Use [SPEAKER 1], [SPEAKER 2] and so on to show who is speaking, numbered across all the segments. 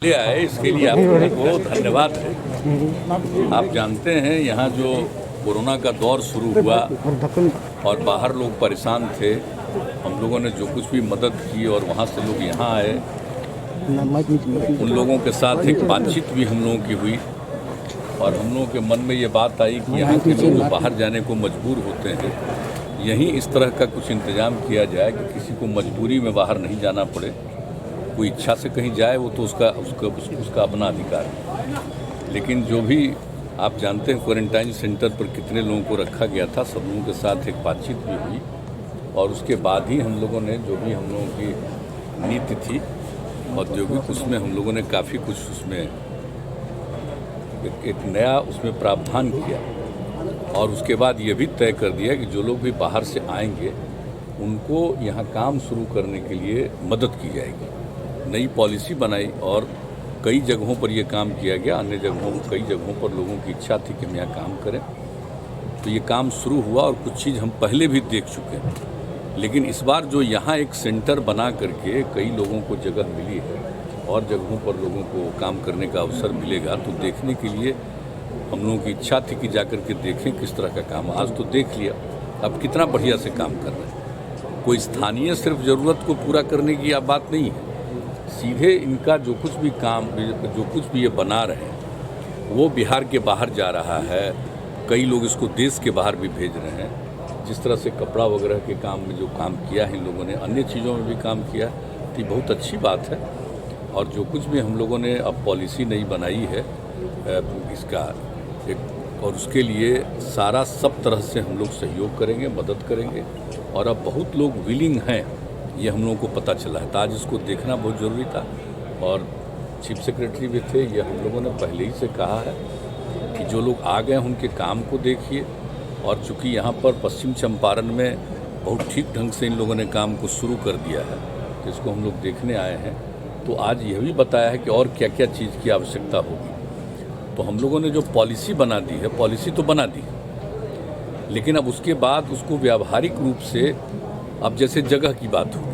[SPEAKER 1] ले आए, इसके लिए आपको धन्यवाद है। आप जानते हैं यहाँ जो कोरोना का दौर शुरू हुआ और बाहर लोग परेशान थे, हम लोगों ने जो कुछ भी मदद की और वहाँ से लोग यहाँ आए, उन लोगों के साथ एक बातचीत भी हम लोगों की हुई और हम लोगों के मन में ये बात आई कि यहाँ के लोग जो बाहर जाने को मजबूर होते हैं, यहीं इस तरह का कुछ इंतजाम किया जाए कि किसी को मजबूरी में बाहर नहीं जाना पड़े। कोई इच्छा से कहीं जाए वो तो उसका अपना अधिकार है, लेकिन जो भी आप जानते हैं क्वारंटाइन सेंटर पर कितने लोगों को रखा गया था, सब लोगों के साथ एक बातचीत भी हुई और उसके बाद ही हम लोगों ने जो भी हम लोगों की नीति थी औद्योगिक, उसमें हम लोगों ने काफ़ी कुछ उसमें एक नया उसमें प्रावधान किया और उसके बाद ये भी तय कर दिया कि जो लोग भी बाहर से आएंगे उनको यहाँ काम शुरू करने के लिए मदद की जाएगी। नई पॉलिसी बनाई और कई जगहों पर यह काम किया गया, अन्य जगहों कई जगहों पर लोगों की इच्छा थी कि हम यहाँ काम करें, तो ये काम शुरू हुआ और कुछ चीज़ हम पहले भी देख चुके हैं। लेकिन इस बार जो यहाँ एक सेंटर बना करके कई लोगों को जगह मिली है और जगहों पर लोगों को काम करने का अवसर मिलेगा, तो देखने के लिए हम लोगों की इच्छा थी कि जाकर के देखें किस तरह का काम। आज तो देख लिया, अब कितना बढ़िया से काम कर रहे हैं। कोई स्थानीय सिर्फ ज़रूरत को पूरा करने की बात नहीं है, सीधे इनका जो कुछ भी काम, जो कुछ भी ये बना रहे हैं वो बिहार के बाहर जा रहा है। कई लोग इसको देश के बाहर भी भेज रहे हैं। जिस तरह से कपड़ा वगैरह के काम में जो काम किया है इन लोगों ने, अन्य चीज़ों में भी काम किया, तो ये बहुत अच्छी बात है। और जो कुछ भी हम लोगों ने अब पॉलिसी नई बनाई है इसका एक, और उसके लिए सारा सब तरह से हम लोग सहयोग करेंगे, मदद करेंगे और अब बहुत लोग विलिंग हैं, ये हम लोगों को पता चला है। तो आज इसको देखना बहुत ज़रूरी था और चीफ सेक्रेटरी भी थे, ये हम लोगों ने पहले ही से कहा है कि जो लोग आ गए उनके काम को देखिए। और चूँकि यहाँ पर पश्चिम चंपारण में बहुत ठीक ढंग से इन लोगों ने काम को शुरू कर दिया है, तो इसको हम लोग देखने आए हैं। तो आज यह भी बताया है कि और क्या क्या चीज़ की आवश्यकता होगी। तो हम लोगों ने जो पॉलिसी बना दी है, पॉलिसी तो बना दी, लेकिन अब उसके बाद उसको व्यावहारिक रूप से, अब जैसे जगह की बात हो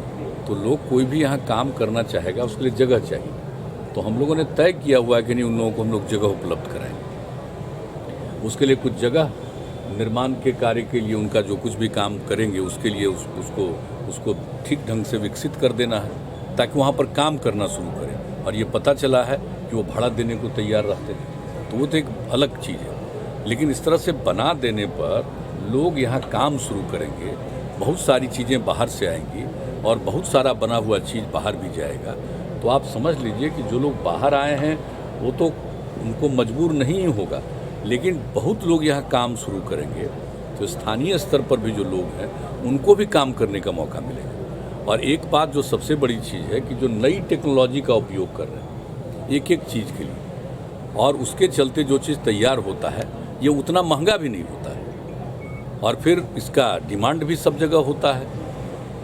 [SPEAKER 1] तो लोग कोई भी यहाँ काम करना चाहेगा, उसके लिए जगह चाहिए। तो हम लोगों ने तय किया हुआ है कि नहीं, उन लोगों को हम लोग जगह उपलब्ध कराएंगे। उसके लिए कुछ जगह निर्माण के कार्य के लिए उनका जो कुछ भी काम करेंगे उसके लिए उसको ठीक ढंग से विकसित कर देना है ताकि वहाँ पर काम करना शुरू करें। और ये पता चला है कि वो भाड़ा देने को तैयार रहते हैं, तो वो तो एक अलग चीज़ है। लेकिन इस तरह से बना देने पर लोग यहाँ काम शुरू करेंगे, बहुत सारी चीज़ें बाहर से आएंगी और बहुत सारा बना हुआ चीज़ बाहर भी जाएगा। तो आप समझ लीजिए कि जो लोग बाहर आए हैं वो तो उनको मजबूर नहीं होगा, लेकिन बहुत लोग यहाँ काम शुरू करेंगे, तो स्थानीय स्तर पर भी जो लोग हैं उनको भी काम करने का मौका मिलेगा। और एक बात जो सबसे बड़ी चीज़ है कि जो नई टेक्नोलॉजी का उपयोग कर रहे हैं एक एक चीज़ के लिए, और उसके चलते जो चीज़ तैयार होता है ये उतना महंगा भी नहीं होता है और फिर इसका डिमांड भी सब जगह होता है,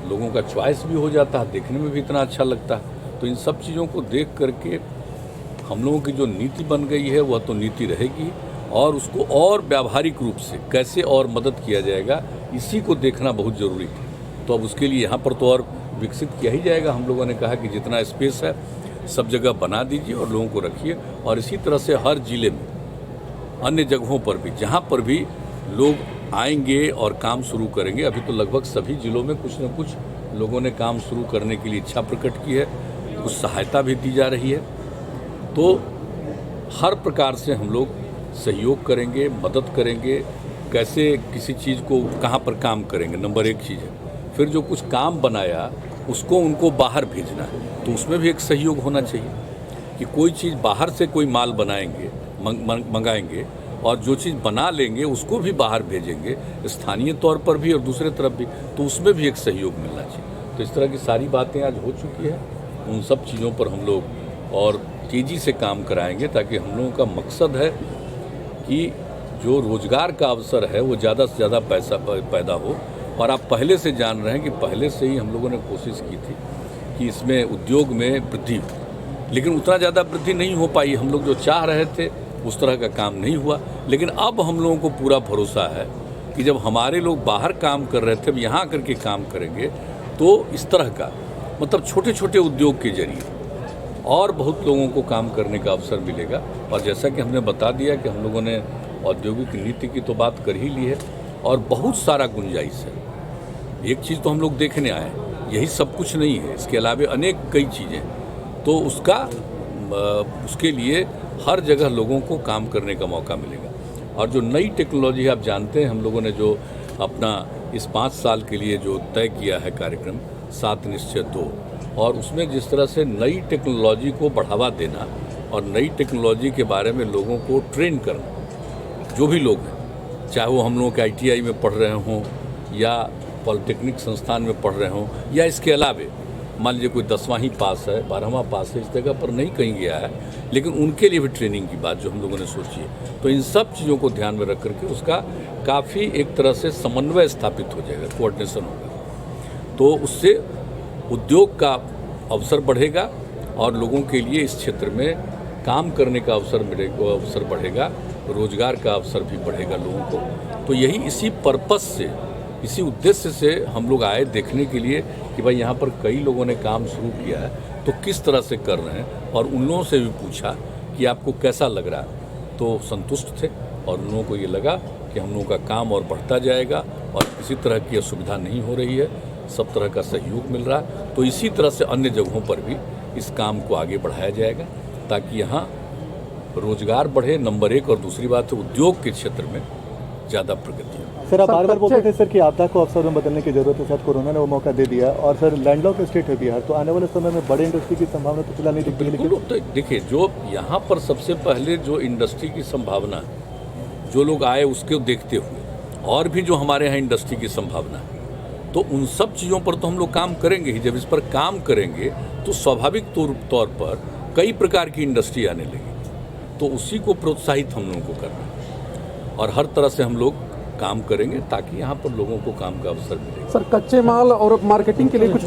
[SPEAKER 1] लोगों का चॉइस भी हो जाता है, देखने में भी इतना अच्छा लगता है। तो इन सब चीज़ों को देख करके हम लोगों की जो नीति बन गई है वह तो नीति रहेगी, और उसको और व्यावहारिक रूप से कैसे और मदद किया जाएगा इसी को देखना बहुत ज़रूरी है। तो अब उसके लिए यहाँ पर तो और विकसित किया ही जाएगा। हम लोगों ने कहा कि जितना स्पेस है सब जगह बना दीजिए और लोगों को रखिए, और इसी तरह से हर ज़िले में, अन्य जगहों पर भी जहाँ पर भी लोग आएंगे और काम शुरू करेंगे, अभी तो लगभग सभी ज़िलों में कुछ न कुछ लोगों ने काम शुरू करने के लिए इच्छा प्रकट की है, कुछ सहायता भी दी जा रही है। तो हर प्रकार से हम लोग सहयोग करेंगे, मदद करेंगे, कैसे किसी चीज़ को कहाँ पर काम करेंगे, नंबर एक चीज़ है। फिर जो कुछ काम बनाया उसको उनको बाहर भेजना है, तो उसमें भी एक सहयोग होना चाहिए कि कोई चीज़ बाहर से कोई माल बनाएंगे, मंगाएंगे और जो चीज़ बना लेंगे उसको भी बाहर भेजेंगे, स्थानीय तौर पर भी और दूसरे तरफ भी, तो उसमें भी एक सहयोग मिलना चाहिए। तो इस तरह की सारी बातें आज हो चुकी है, उन सब चीज़ों पर हम लोग और तेज़ी से काम कराएंगे, ताकि हम लोगों का मकसद है कि जो रोज़गार का अवसर है वो ज़्यादा से ज़्यादा पैसा पैदा हो। और आप पहले से जान रहे हैं कि पहले से ही हम लोगों ने कोशिश की थी कि इसमें उद्योग में वृद्धि हो, लेकिन उतना ज़्यादा वृद्धि नहीं हो पाई। हम लोग जो चाह रहे थे उस तरह का काम नहीं हुआ, लेकिन अब हम लोगों को पूरा भरोसा है कि जब हमारे लोग बाहर काम कर रहे थे, अब यहाँ करके काम करेंगे, तो इस तरह का मतलब छोटे छोटे उद्योग के जरिए और बहुत लोगों को काम करने का अवसर मिलेगा। और जैसा कि हमने बता दिया कि हम लोगों ने औद्योगिक नीति की तो बात कर ही ली है और बहुत सारा गुंजाइश है। एक चीज़ तो हम लोग देखने आए, यही सब कुछ नहीं है, इसके अलावा अनेक कई चीज़ें, तो उसके लिए हर जगह लोगों को काम करने का मौका मिलेगा। और जो नई टेक्नोलॉजी आप जानते हैं, हम लोगों ने जो अपना इस 5 साल के लिए जो तय किया है कार्यक्रम 7 निश्चय 2, और उसमें जिस तरह से नई टेक्नोलॉजी को बढ़ावा देना और नई टेक्नोलॉजी के बारे में लोगों को ट्रेन करना, जो भी लोग हैं, चाहे वो हम लोगों के ITI में पढ़ रहे हों या पॉलिटेक्निक संस्थान में पढ़ रहे हों या इसके अलावे मान लीजिए कोई 10वां ही पास है, 12वां पास है, इस जगह पर नहीं कहीं गया है, लेकिन उनके लिए भी ट्रेनिंग की बात जो हम लोगों ने सोची है। तो इन सब चीज़ों को ध्यान में रख करके उसका काफ़ी एक तरह से समन्वय स्थापित हो जाएगा, कोऑर्डिनेशन होगा, तो उससे उद्योग का अवसर बढ़ेगा और लोगों के लिए इस क्षेत्र में काम करने का अवसर बढ़ेगा, रोजगार का अवसर भी बढ़ेगा लोगों को। तो यही इसी पर्पस से, इसी उद्देश्य से हम लोग आए देखने के लिए कि भाई यहाँ पर कई लोगों ने काम शुरू किया है, तो किस तरह से कर रहे हैं, और उन लोगों से भी पूछा कि आपको कैसा लग रहा है, तो संतुष्ट थे और उन लोगों को ये लगा कि हम लोगों का काम और बढ़ता जाएगा और किसी तरह की असुविधा नहीं हो रही है, सब तरह का सहयोग मिल रहा है। तो इसी तरह से अन्य जगहों पर भी इस काम को आगे बढ़ाया जाएगा ताकि यहाँ रोजगार बढ़े, नंबर 1, और दूसरी बात है उद्योग के क्षेत्र में ज़्यादा प्रगति हो।
[SPEAKER 2] सर, आप बार बार बोलते थे सर कि आपदा को अवसर में बदलने की जरूरत है, शायद कोरोना ने वो मौका दे दिया, और सर लैंडलॉक स्टेट है बिहार, तो आने वाले समय में बड़े इंडस्ट्री की संभावना तो फिलहाल नहीं दिखती।
[SPEAKER 1] बिल्कुल, तो देखिए, जो यहाँ पर सबसे पहले जो इंडस्ट्री की संभावना है, जो लोग आए उसको देखते हुए, और भी जो हमारे यहाँ इंडस्ट्री की संभावना है, तो उन सब चीज़ों पर तो हम लोग काम करेंगे ही। जब इस पर काम करेंगे तो स्वाभाविक तौर पर कई प्रकार की इंडस्ट्री आने लगेगी, तो उसी को प्रोत्साहित हम लोगों को करना है और हर तरह से हम लोग काम करेंगे ताकि यहाँ पर लोगों को काम का अवसर मिले।
[SPEAKER 3] सर, कच्चे माल और मार्केटिंग के लिए कुछ